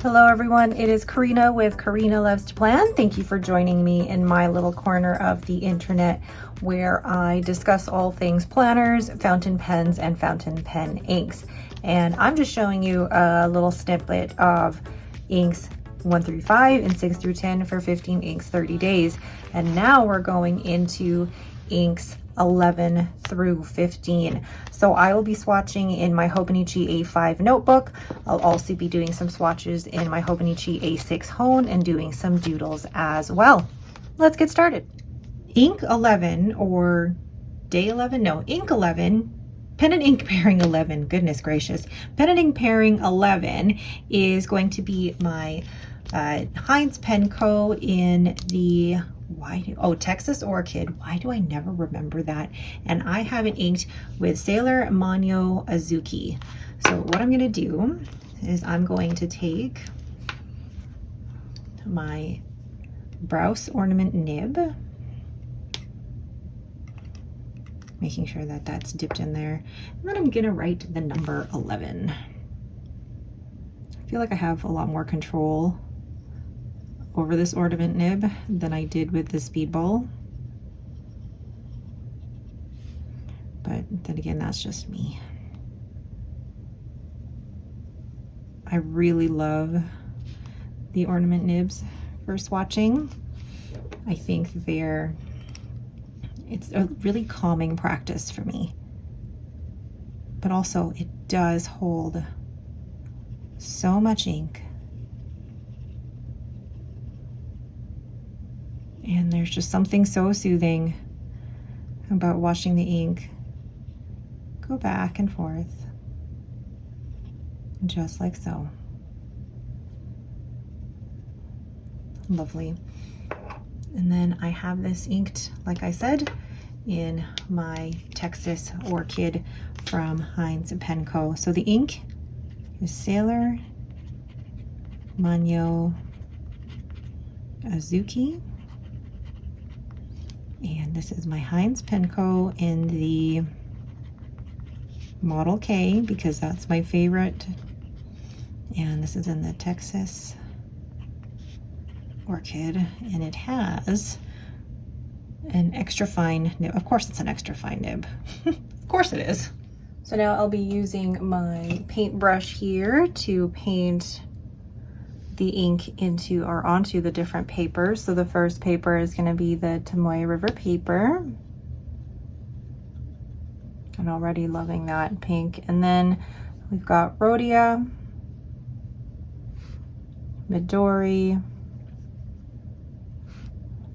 Hello everyone, it is Karina with Karina Loves to Plan. Thank you for joining me in my little corner of the internet where I discuss all things planners, fountain pens, and fountain pen inks. And I'm just showing you a little snippet of inks 1 through 5 and 6 through 10 for 15 inks 30 days. And now we're going into inks 11 through 15. So I will be swatching in my Hobonichi A5 notebook. I'll also be doing some swatches in my Hobonichi A6 Hone and doing some doodles as well. Let's get started. Ink 11 or day 11, no, ink 11, pen and ink pairing 11, goodness gracious. Pen and ink pairing 11 is going to be my Heinz Penco in the Texas Orchid. Why do I never remember that? And I have it inked with Sailor Manyo Azuki. So what I'm going to do is I'm going to take my Browse ornament nib, making sure that that's dipped in there, and then I'm going to write the number 11. I feel like I have a lot more control over this ornament nib than I did with the speedball, but then again, that's just me. I really love the ornament nibs for swatching. I think it's a really calming practice for me, but also it does hold so much ink. And there's just something so soothing about watching the ink go back and forth, just like so. Lovely. And then I have this inked, like I said, in my Texas Orchid from Heinz Penco. So the ink is Sailor Manyo Azuki. And this is my Heinz Penco in the Model K because that's my favorite. And this is in the Texas Orchid, and it has an extra fine nib. Of course it's an extra fine nib. Of course it is. So now I'll be using my paintbrush here to paint the ink onto the different papers. So the first paper is going to be the Tomoe River paper. I'm already loving that pink. And then we've got Rhodia, Midori,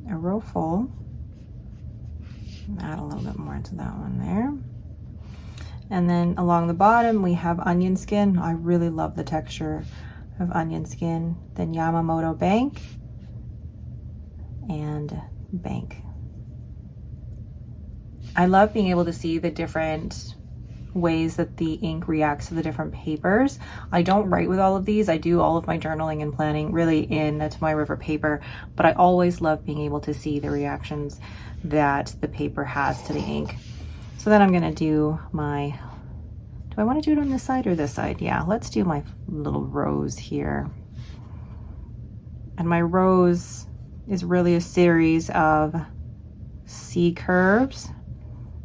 Aroful. Add a little bit more to that one there. And then along the bottom we have Onion Skin. I really love the texture of Onion Skin. Then Yamamoto Bank and Bank. I love being able to see the different ways that the ink reacts to the different papers. I don't write with all of these. I do all of my journaling and planning really in the Tomoe River paper, but I always love being able to see the reactions that the paper has to the ink. So then I'm going to do my, do I want to do it on this side or this side? Yeah, let's do my little rose here. And my rose is really a series of C curves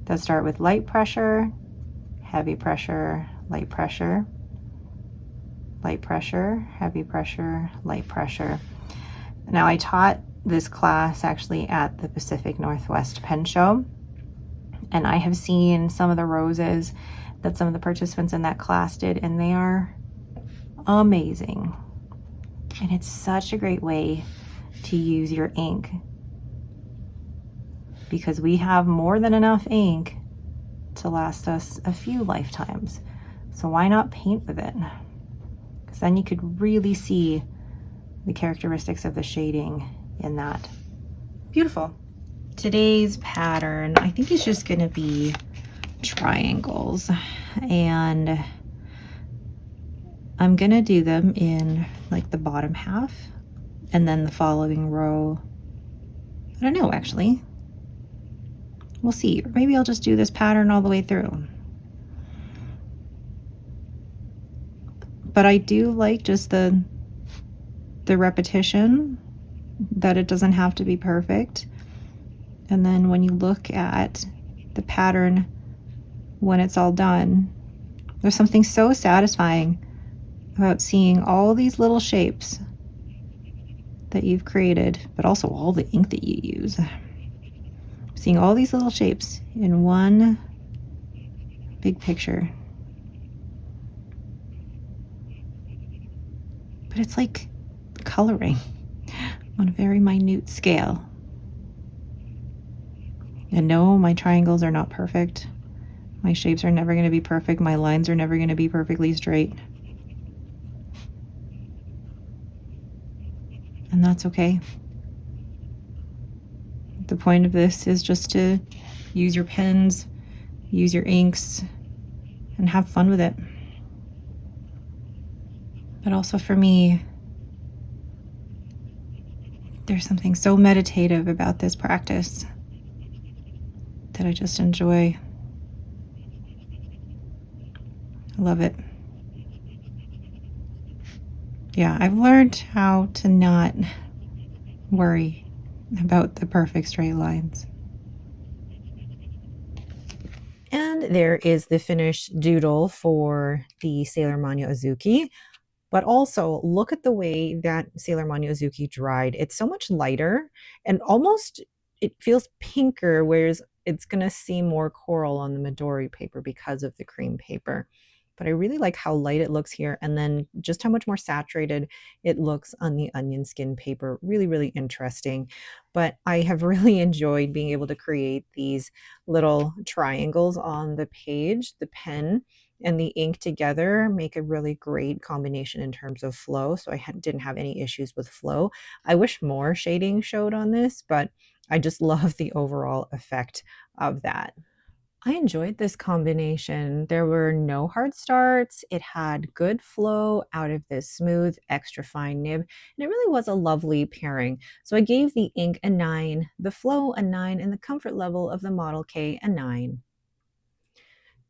that start with light pressure, heavy pressure, light pressure, light pressure, heavy pressure, light pressure. Now I taught this class actually at the Pacific Northwest Pen Show, and I have seen some of the roses that some of the participants in that class did, and they are amazing. And it's such a great way to use your ink because we have more than enough ink to last us a few lifetimes. So why not paint with it? Because then you could really see the characteristics of the shading in that. Beautiful. Today's pattern, I think it's just gonna be triangles, and I'm gonna do them in like the bottom half and then the following row. I don't know, actually. We'll see. Or maybe I'll just do this pattern all the way through. But I do like just the the repetition, that it doesn't have to be perfect. And then when you look at the pattern when it's all done, there's something so satisfying about seeing all these little shapes that you've created, but also all the ink that you use. Seeing all these little shapes in one big picture. But it's like coloring on a very minute scale. And no, my triangles are not perfect. My shapes are never going to be perfect. My lines are never going to be perfectly straight. And that's okay. The point of this is just to use your pens, use your inks, and have fun with it. But also for me, there's something so meditative about this practice that I just enjoy. I love it. Yeah, I've learned how to not worry about the perfect straight lines. And there is the finished doodle for the Sailor Manya Azuki. But also look at the way that Sailor Manya Azuki dried. It's so much lighter and almost it feels pinker, whereas it's going to seem more coral on the Midori paper because of the cream paper. But I really like how light it looks here, and then just how much more saturated it looks on the onion skin paper. Really, really interesting. But I have really enjoyed being able to create these little triangles on the page. The pen and the ink together make a really great combination in terms of flow. So I didn't have any issues with flow. I wish more shading showed on this, but I just love the overall effect of that. I enjoyed this combination. There were no hard starts. It had good flow out of this smooth, extra fine nib, and it really was a lovely pairing. So I gave the ink a 9, the flow a 9, and the comfort level of the Model K a 9.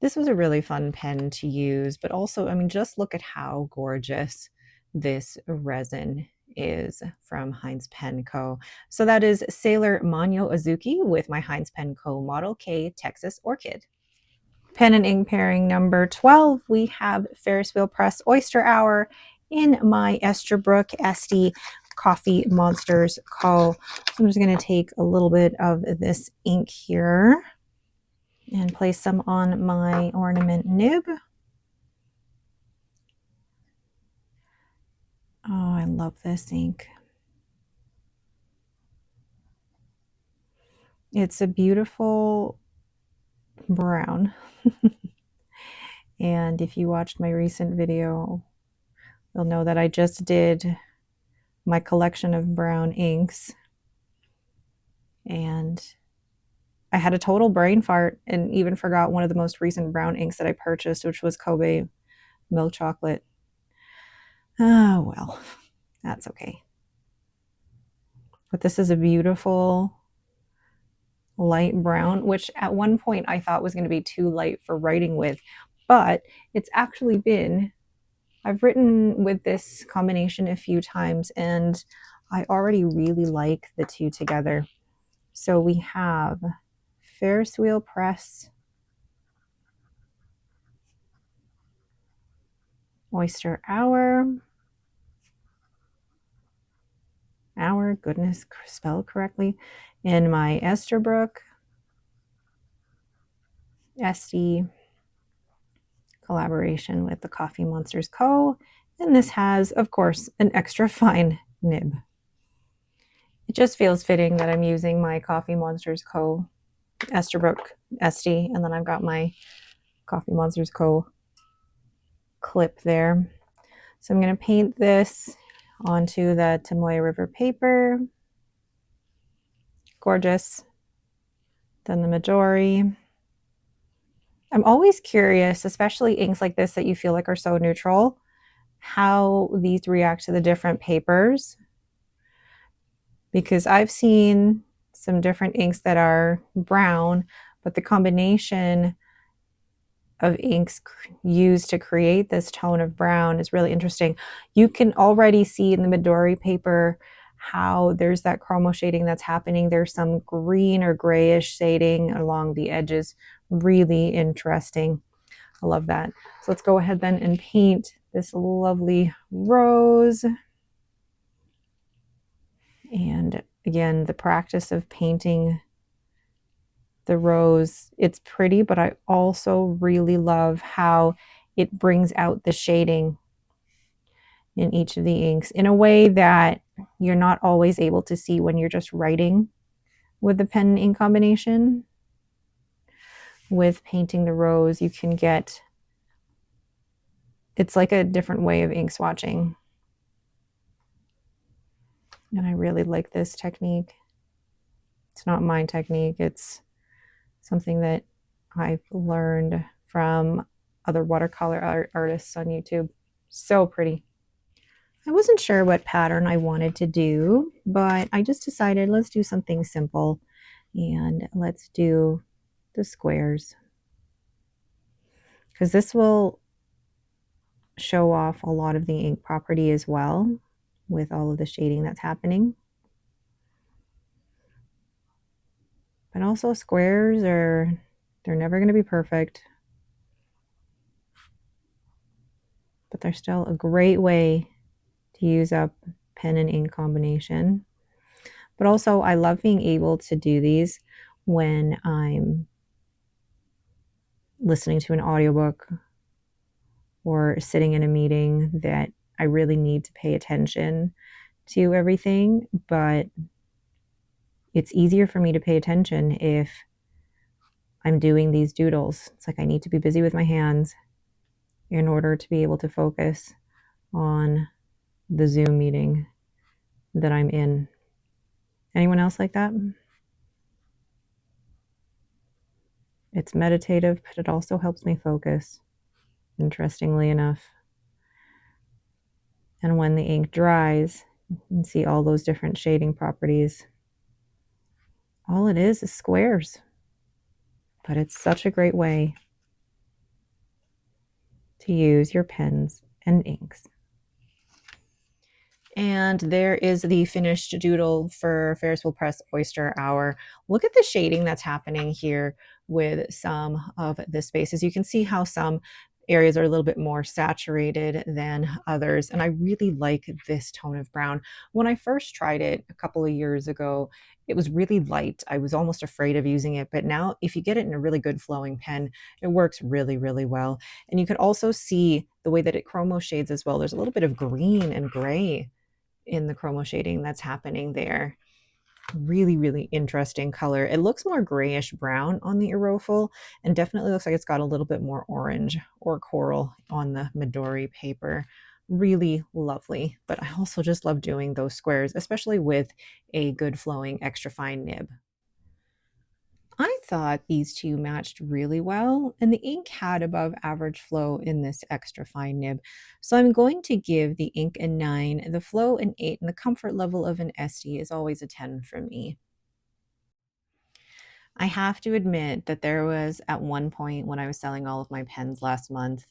This was a really fun pen to use, but also, I mean, just look at how gorgeous this resin is from Heinz Pen Co. So that is Sailor Manya Azuki with my Heinz Pen Co. Model K Texas Orchid. Pen and ink pairing number 12, we have Ferris Wheel Press Oyster Hour in my Esterbrook Esty Coffee Monsters Co. So I'm just going to take a little bit of this ink here and place some on my ornament nib. Oh, I love this ink. It's a beautiful brown. And if you watched my recent video, you'll know that I just did my collection of brown inks. And I had a total brain fart and even forgot one of the most recent brown inks that I purchased, which was Kobe Milk Chocolate. Oh, well, that's okay. But this is a beautiful light brown, which at one point I thought was going to be too light for writing with, but it's actually been, I've written with this combination a few times and I already really like the two together. So we have Ferris Wheel Press Oyster Hour, goodness, spelled correctly, in my Esterbrook Esty collaboration with the Coffee Monsters Co. And this has, of course, an extra fine nib. It just feels fitting that I'm using my Coffee Monsters Co. Esterbrook Esty, and then I've got my Coffee Monsters Co. clip there. So I'm going to paint this onto the Tomoe River paper. Gorgeous. Then the Midori. I'm always curious, especially inks like this that you feel like are so neutral, how these react to the different papers. Because I've seen some different inks that are brown, but the combination of inks used to create this tone of brown is really interesting. You can already see in the Midori paper how there's that chromo shading that's happening. There's some green or grayish shading along the edges. Really interesting. I love that. So let's go ahead then and paint this lovely rose. And again, the practice of painting the rose, it's pretty, but I also really love how it brings out the shading in each of the inks in a way that you're not always able to see when you're just writing with the pen and ink combination. With painting the rose, you can get, it's like a different way of ink swatching. And I really like this technique. It's not my technique, it's something that I've learned from other watercolor artists on YouTube. So pretty. I wasn't sure what pattern I wanted to do, but I just decided let's do something simple and let's do the squares, because this will show off a lot of the ink property as well with all of the shading that's happening. But also squares they're never going to be perfect, but they're still a great way to use up pen and ink combination. But also I love being able to do these when I'm listening to an audiobook or sitting in a meeting that I really need to pay attention to everything, but it's easier for me to pay attention if I'm doing these doodles. It's like I need to be busy with my hands in order to be able to focus on the Zoom meeting that I'm in. Anyone else like that? It's meditative, but it also helps me focus, interestingly enough. And when the ink dries, you can see all those different shading properties. All it is squares, but it's such a great way to use your pens and inks. And there is the finished doodle for Ferris Wheel Press Oyster Hour. Look at the shading that's happening here with some of the spaces. You can see how some areas are a little bit more saturated than others. And I really like this tone of brown. When I first tried it a couple of years ago, it was really light. I was almost afraid of using it. But now if you get it in a really good flowing pen, it works really, really well. And you can also see the way that it chromo shades as well. There's a little bit of green and gray in the chromo shading that's happening there. Really, really interesting color. It looks more grayish brown on the Aerofil and definitely looks like it's got a little bit more orange or coral on the Midori paper. Really lovely. But I also just love doing those squares, especially with a good flowing extra fine nib. I thought these two matched really well, and the ink had above average flow in this extra fine nib. So I'm going to give the ink a 9, the flow an 8, and the comfort level of an SD is always a 10 for me. I have to admit that there was at one point when I was selling all of my pens last month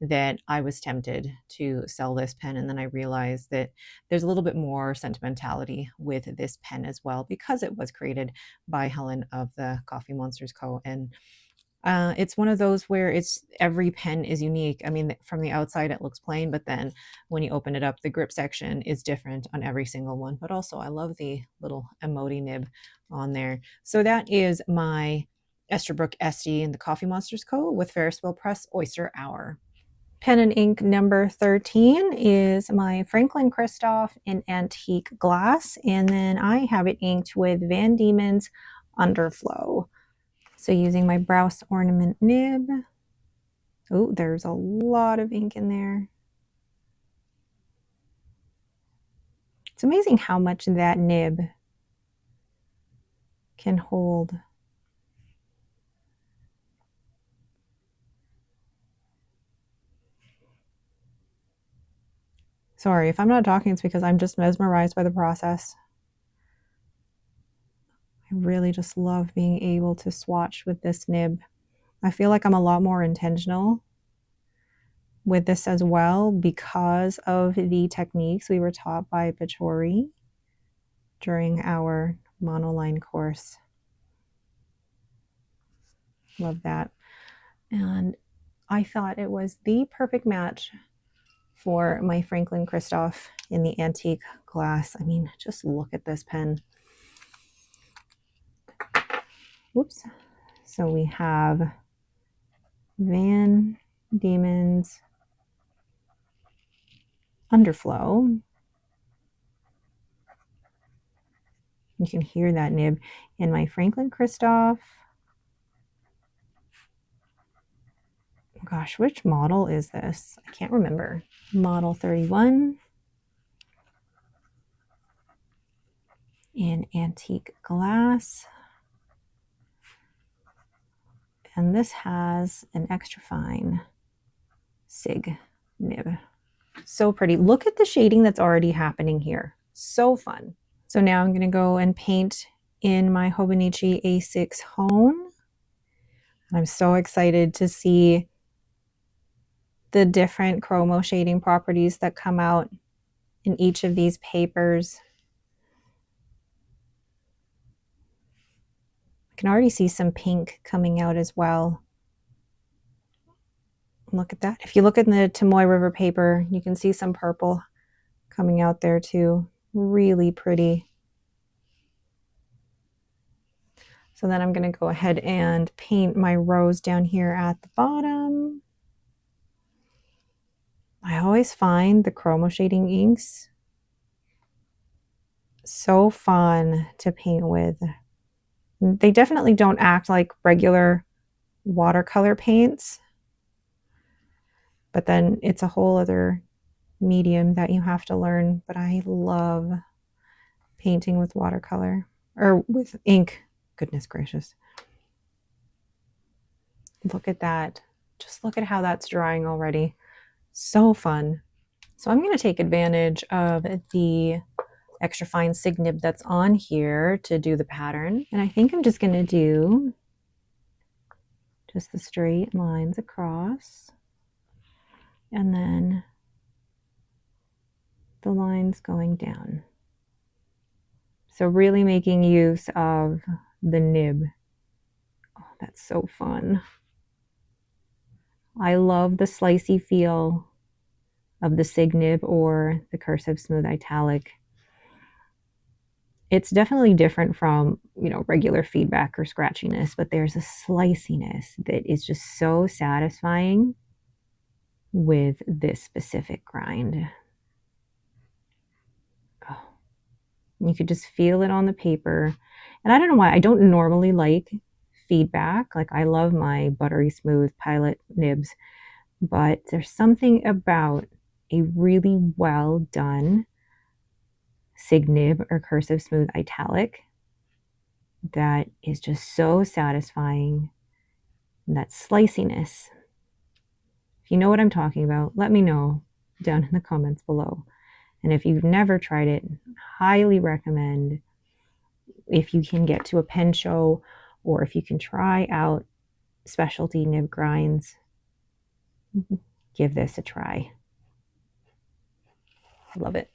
that I was tempted to sell this pen. And then I realized that there's a little bit more sentimentality with this pen as well, because it was created by Helen of the Coffee Monsters Co. And it's one of those where it's every pen is unique. I mean, from the outside it looks plain, but then when you open it up, the grip section is different on every single one. But also I love the little emoji nib on there. So that is my Esterbrook SD and the Coffee Monsters Co. with Ferris Wheel Press Oyster Hour. Pen and ink number 13 is my Franklin Christoph in antique glass, and then I have it inked with Van Diemen's Underflow. So using my Browse ornament nib. Oh, there's a lot of ink in there. It's amazing how much that nib can hold. Sorry, if I'm not talking, it's because I'm just mesmerized by the process. I really just love being able to swatch with this nib. I feel like I'm a lot more intentional with this as well because of the techniques we were taught by Bachori during our monoline course. Love that. And I thought it was the perfect match for my Franklin Christoph in the antique glass. I mean, just look at this pen. Whoops. So we have Van Diemen's Underflow. You can hear that nib in my Franklin Christoph. Gosh, which model is this? I can't remember. Model 31 in antique glass. And this has an extra fine SIG nib. So pretty. Look at the shading that's already happening here. So fun. So now I'm going to go and paint in my Hobonichi A6 Hone. I'm so excited to see the different chromo shading properties that come out in each of these papers. I can already see some pink coming out as well. Look at that. If you look at the Tamoy River paper, you can see some purple coming out there too. Really pretty. So then I'm going to go ahead and paint my rose down here at the bottom. I always find the chromo shading inks so fun to paint with. They definitely don't act like regular watercolor paints, but then it's a whole other medium that you have to learn. But I love painting with watercolor or with ink. Goodness gracious. Look at that. Just look at how that's drying already. So fun. So I'm going to take advantage of the extra fine SIG nib that's on here to do the pattern. And I think I'm just going to do just the straight lines across. And then the lines going down. So really making use of the nib. Oh, that's so fun. I love the slicey feel of the SIG nib or the cursive smooth italic. It's definitely different from, regular feedback or scratchiness, but there's a sliciness that is just so satisfying with this specific grind. Oh, you could just feel it on the paper. And I don't know why, I don't normally like feedback. Like I love my buttery smooth Pilot nibs, but there's something about a really well done SIG nib or cursive smooth italic that is just so satisfying. And that sliciness. If you know what I'm talking about, let me know down in the comments below. And if you've never tried it, highly recommend, if you can get to a pen show or if you can try out specialty nib grinds, give this a try. I love it.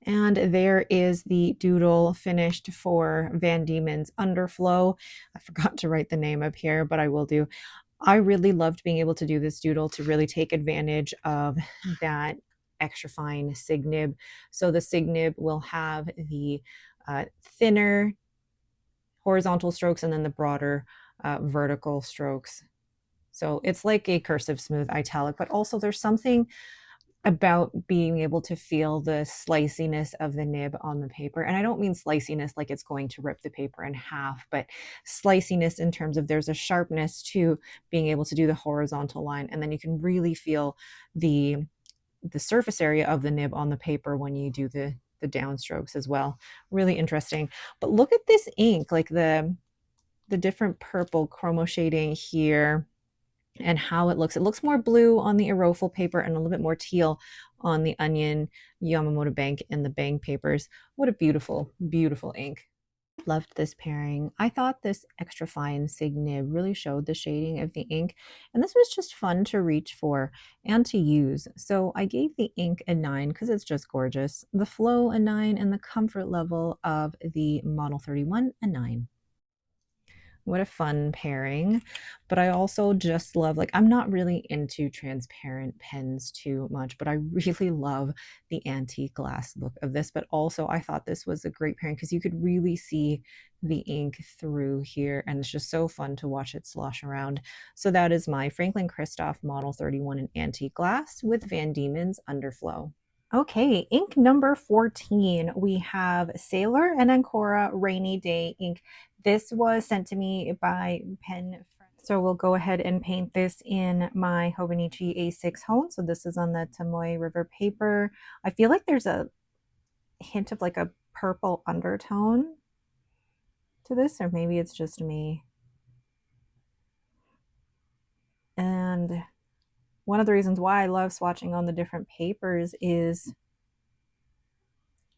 And there is the doodle finished for Van Diemen's Underflow. I forgot to write the name up here, but I will do. I really loved being able to do this doodle to really take advantage of that extra fine SIG nib. So the SIG nib will have the thinner horizontal strokes and then the broader vertical strokes. So it's like a cursive smooth italic, but also there's something about being able to feel the sliciness of the nib on the paper. And I don't mean sliciness like it's going to rip the paper in half, but sliciness in terms of there's a sharpness to being able to do the horizontal line. And then you can really feel the surface area of the nib on the paper when you do the downstrokes as well. Really interesting. But look at this ink, like the different purple chromo shading here, and how it looks. It looks more blue on the Aerofil paper and a little bit more teal on the Onion, Yamamoto Bank, and the Bang papers. What a beautiful, beautiful ink. Loved this pairing. I thought this extra fine Sig nib really showed the shading of the ink, and this was just fun to reach for and to use. So I gave the ink a 9 because it's just gorgeous, the flow a 9, and the comfort level of the Model 31 a 9. What a fun pairing. But I also just love, like, I'm not really into transparent pens too much, but I really love the antique glass look of this. But also, I thought this was a great pairing because you could really see the ink through here, and it's just so fun to watch it slosh around. So that is my Franklin Christoph Model 31 in antique glass with Van Diemen's Underflow. Okay, ink number 14. We have Sailor and Ancora Rainy Day ink. This was sent to me by Pen. So we'll go ahead and paint this in my Hobonichi A6 Hone. So this is on the Tomoe River paper. I feel like there's a hint of like a purple undertone to this, or maybe it's just me. And one of the reasons why I love swatching on the different papers is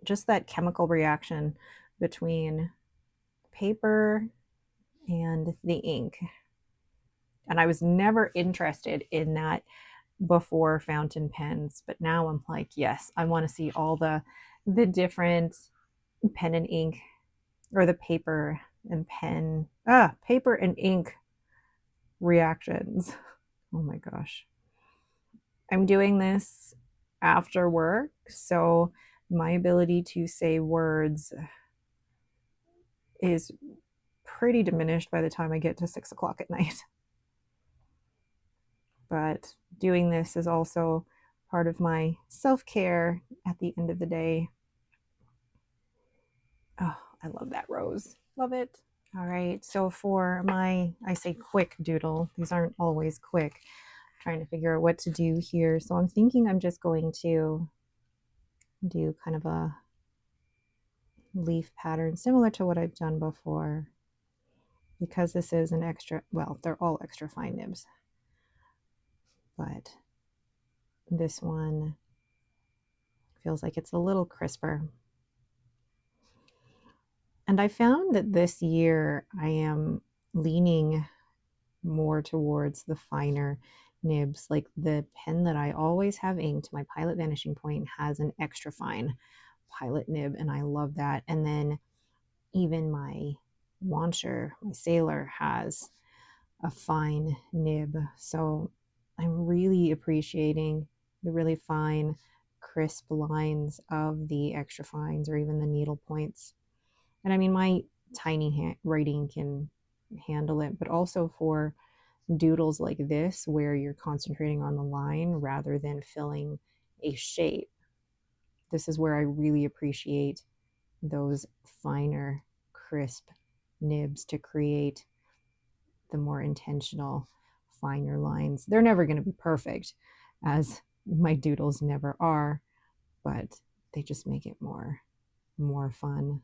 just that chemical reaction between paper and the ink. And I was never interested in that before fountain pens, but now I'm like, yes, I want to see all the different pen and ink, or the paper and paper and ink reactions. Oh my gosh. I'm doing this after work, so my ability to say words is pretty diminished by the time I get to 6 o'clock at night. But doing this is also part of my self-care at the end of the day. Oh, I love that rose. Love it. All right, so for my, I say quick doodle, these aren't always quick. I'm trying to figure out what to do here. So I'm thinking I'm just going to do kind of a leaf pattern similar to what I've done before, because this is an extra, well, they're all extra fine nibs, but this one feels like it's a little crisper. And I found that this year I am leaning more towards the finer nibs. Like the pen that I always have inked, my Pilot Vanishing Point, has an extra fine Pilot nib, and I love that. And then even my Launcher, my Sailor, has a fine nib. So I'm really appreciating the really fine, crisp lines of the extra fines, or even the needle points. And I mean, my tiny writing can handle it, but also for doodles like this, where you're concentrating on the line rather than filling a shape, this is where I really appreciate those finer, crisp nibs to create the more intentional, finer lines. They're never going to be perfect, as my doodles never are, but they just make it more fun.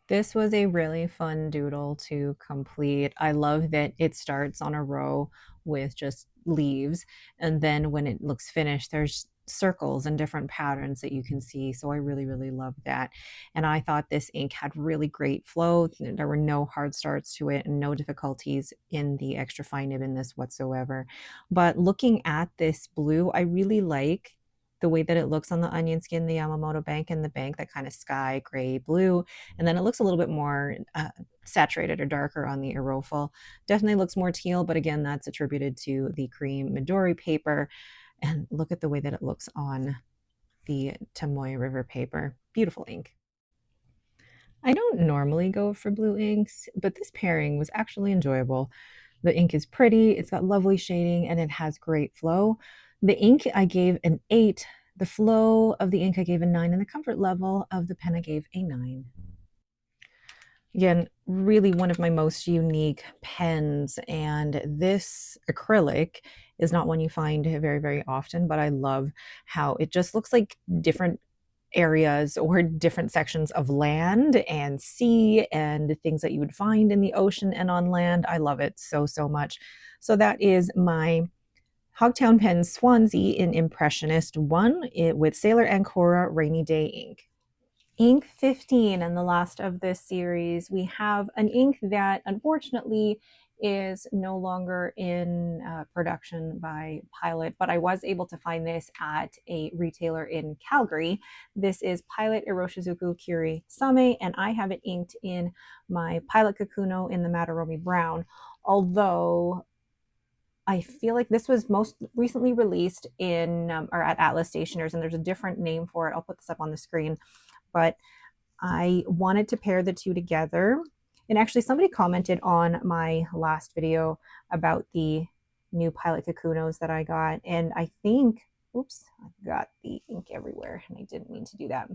This was a really fun doodle to complete. I love that it starts on a row with just leaves, and then when it looks finished, there's circles and different patterns that you can see. So I really, really love that. And I thought this ink had really great flow. There were no hard starts to it and no difficulties in the extra fine nib in this whatsoever. But looking at this blue, I really like the way that it looks on the onion skin, the Yamamoto bank, and the bank, that kind of sky gray blue. And then it looks a little bit more saturated or darker on the Aerofil. Definitely looks more teal, but again, that's attributed to the cream Midori paper. And look at the way that it looks on the Tomoe River paper. Beautiful ink. I don't normally go for blue inks, but this pairing was actually enjoyable. The ink is pretty, it's got lovely shading, and it has great flow. The ink I gave an 8. The flow of the ink I gave a 9, and the comfort level of the pen I gave a 9. Again, really one of my most unique pens, and this acrylic is not one you find very, very often, but I love how it just looks like different areas or different sections of land and sea and things that you would find in the ocean and on land. I love it so, so much. So that is my Hogtown Pen Swansea in Impressionist 1 with Sailor Ancora Rainy Day ink. Ink 15 and the last of this series. We have an ink that unfortunately is no longer in production by Pilot, but I was able to find this at a retailer in Calgary. This is Pilot Iroshizuku Kiri Same, and I have it inked in my Pilot Kakuno in the Mataromi Brown, although I feel like this was most recently released in or at Atlas Stationers, and there's a different name for it. I'll put this up on the screen, but I wanted to pair the two together. And actually, somebody commented on my last video about the new Pilot Kakunos that I got. And I think, oops, I've got the ink everywhere, and I didn't mean to do that.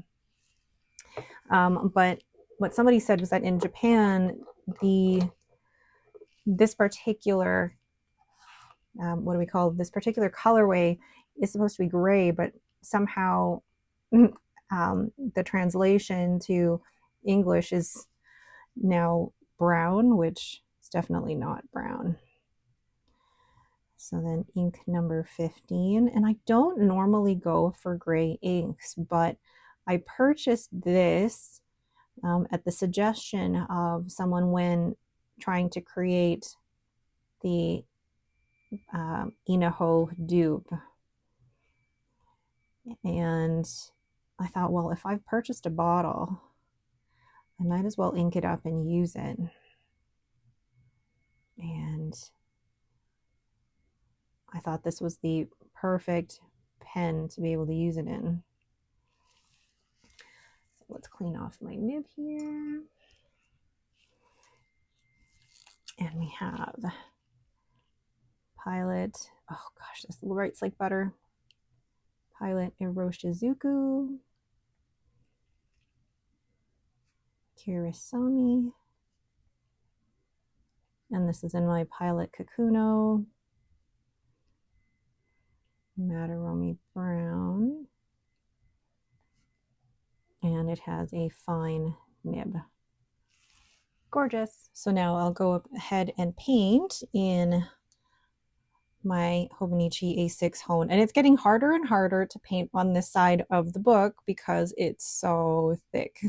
But what somebody said was that in Japan, this particular what do we call this particular colorway is supposed to be gray, but somehow the translation to English is now brown, which is definitely not brown. So then ink number 15, and I don't normally go for gray inks, but I purchased this at the suggestion of someone when trying to create the Inaho dupe. And I thought, well, if I've purchased a bottle, I might as well ink it up and use it. And I thought this was the perfect pen to be able to use it in. So let's clean off my nib here. And we have Pilot, oh gosh, this writes like butter. Pilot Iroshizuku, Kirisami, and this is in my Pilot Kakuno, Mataromi Brown, and it has a fine nib. Gorgeous. So now I'll go ahead and paint in my Hobonichi A6 Hone, and it's getting harder and harder to paint on this side of the book because it's so thick.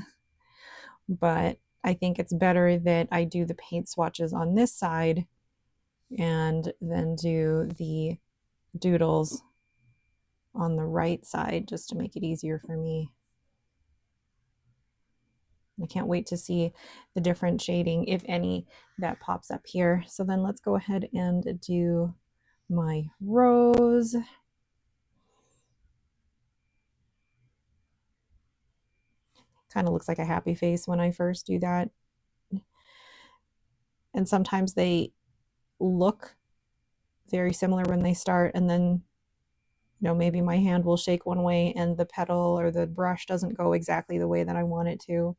But I think it's better that I do the paint swatches on this side and then do the doodles on the right side just to make it easier for me. I can't wait to see the different shading, if any, that pops up here. So then let's go ahead and do my rose. Kind of looks like a happy face when I first do that. And sometimes they look very similar when they start, and then maybe my hand will shake one way and the petal or the brush doesn't go exactly the way that I want it to.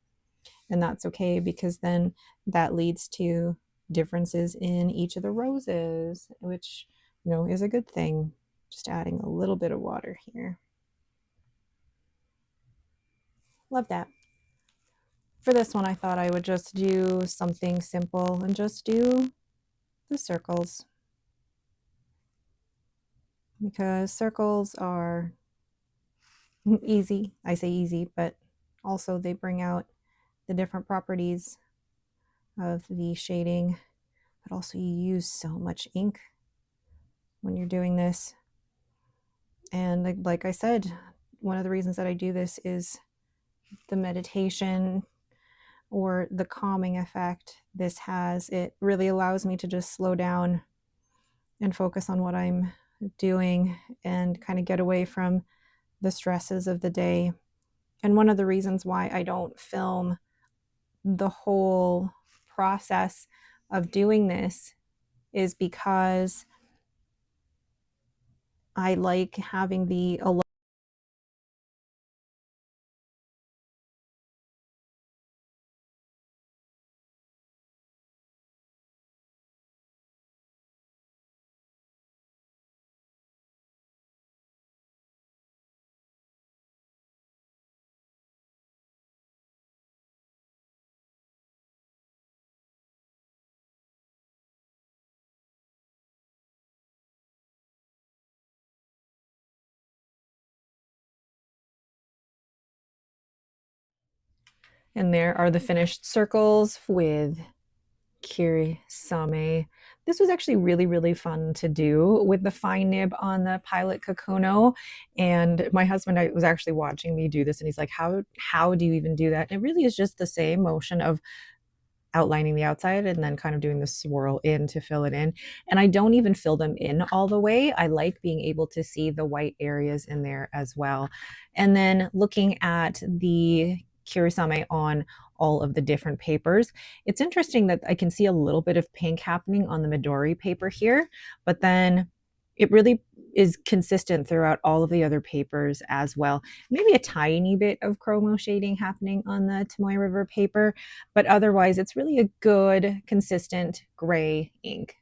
And that's okay, because then that leads to differences in each of the roses, which is a good thing. Just adding a little bit of water here. Love that. For this one, I thought I would just do something simple and just do the circles, because circles are easy. I say easy, but also they bring out the different properties of the shading, but also you use so much ink when you're doing this. And like I said, one of the reasons that I do this is the meditation or the calming effect this has. It really allows me to just slow down and focus on what I'm doing and kind of get away from the stresses of the day. And one of the reasons why I don't film the whole process of doing this is because I like having the And there are the finished circles with Kirisame. This was actually really, really fun to do with the fine nib on the Pilot Kakuno. And my husband was actually watching me do this, and he's like, how do you even do that? And it really is just the same motion of outlining the outside and then kind of doing the swirl in to fill it in. And I don't even fill them in all the way. I like being able to see the white areas in there as well. And then looking at the Kirisame on all of the different papers, it's interesting that I can see a little bit of pink happening on the Midori paper here, but then it really is consistent throughout all of the other papers as well. Maybe a tiny bit of chromo shading happening on the Tomoe River paper, but otherwise it's really a good, consistent gray ink.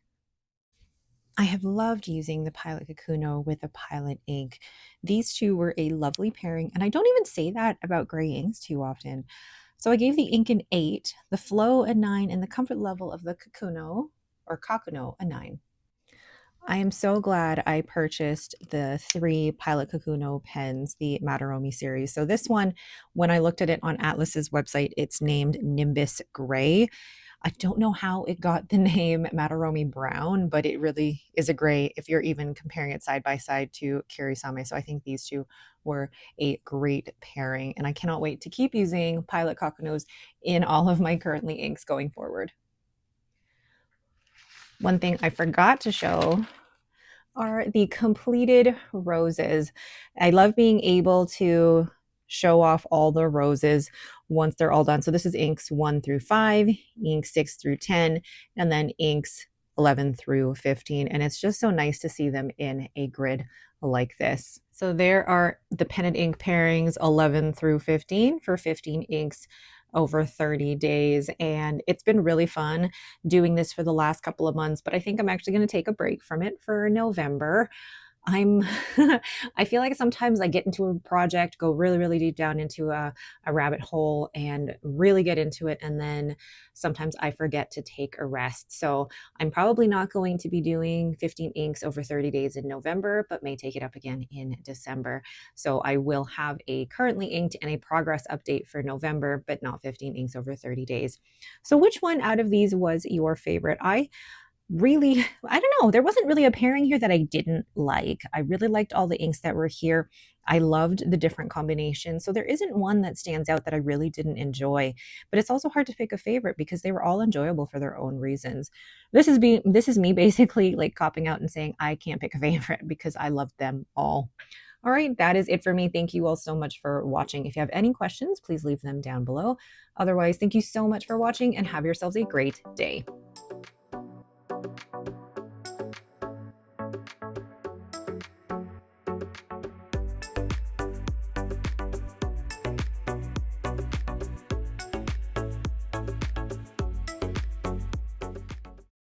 I have loved using the Pilot Kakuno with a Pilot ink. These two were a lovely pairing, and I don't even say that about gray inks too often. So I gave the ink an 8, the flow a 9, and the comfort level of the Kakuno, or Kakuno, a 9. I am so glad I purchased the 3 Pilot Kakuno pens, the Madarome series. So this one, when I looked at it on Atlas's website, it's named Nimbus Gray. I don't know how it got the name Madarome Brown, but it really is a gray if you're even comparing it side by side to Kirisame. So I think these two were a great pairing, and I cannot wait to keep using Pilot Kakunos in all of my currently inks going forward. One thing I forgot to show are the completed roses. I love being able to show off all the roses once they're all done. So this is inks 1 through 5, inks 6 through 10, and then inks 11 through 15. And it's just so nice to see them in a grid like this. So there are the pen and ink pairings 11 through 15 for 15 inks over 30 days. And it's been really fun doing this for the last couple of months, but I think I'm actually going to take a break from it for November. I'm I feel like sometimes I get into a project, go really, really deep down into a rabbit hole and really get into it. And then sometimes I forget to take a rest. So I'm probably not going to be doing 15 inks over 30 days in November, but may take it up again in December. So I will have a currently inked and a progress update for November, but not 15 inks over 30 days. So which one out of these was your favorite? I don't know, there wasn't really a pairing here that I didn't like. I really liked all the inks that were here. I loved the different combinations. So there isn't one that stands out that I really didn't enjoy, but it's also hard to pick a favorite because they were all enjoyable for their own reasons. This is me basically like copping out and saying I can't pick a favorite because I loved them all. All right, that is it for me. Thank you all so much for watching. If you have any questions, please leave them down below. Otherwise, thank you so much for watching and have yourselves a great day.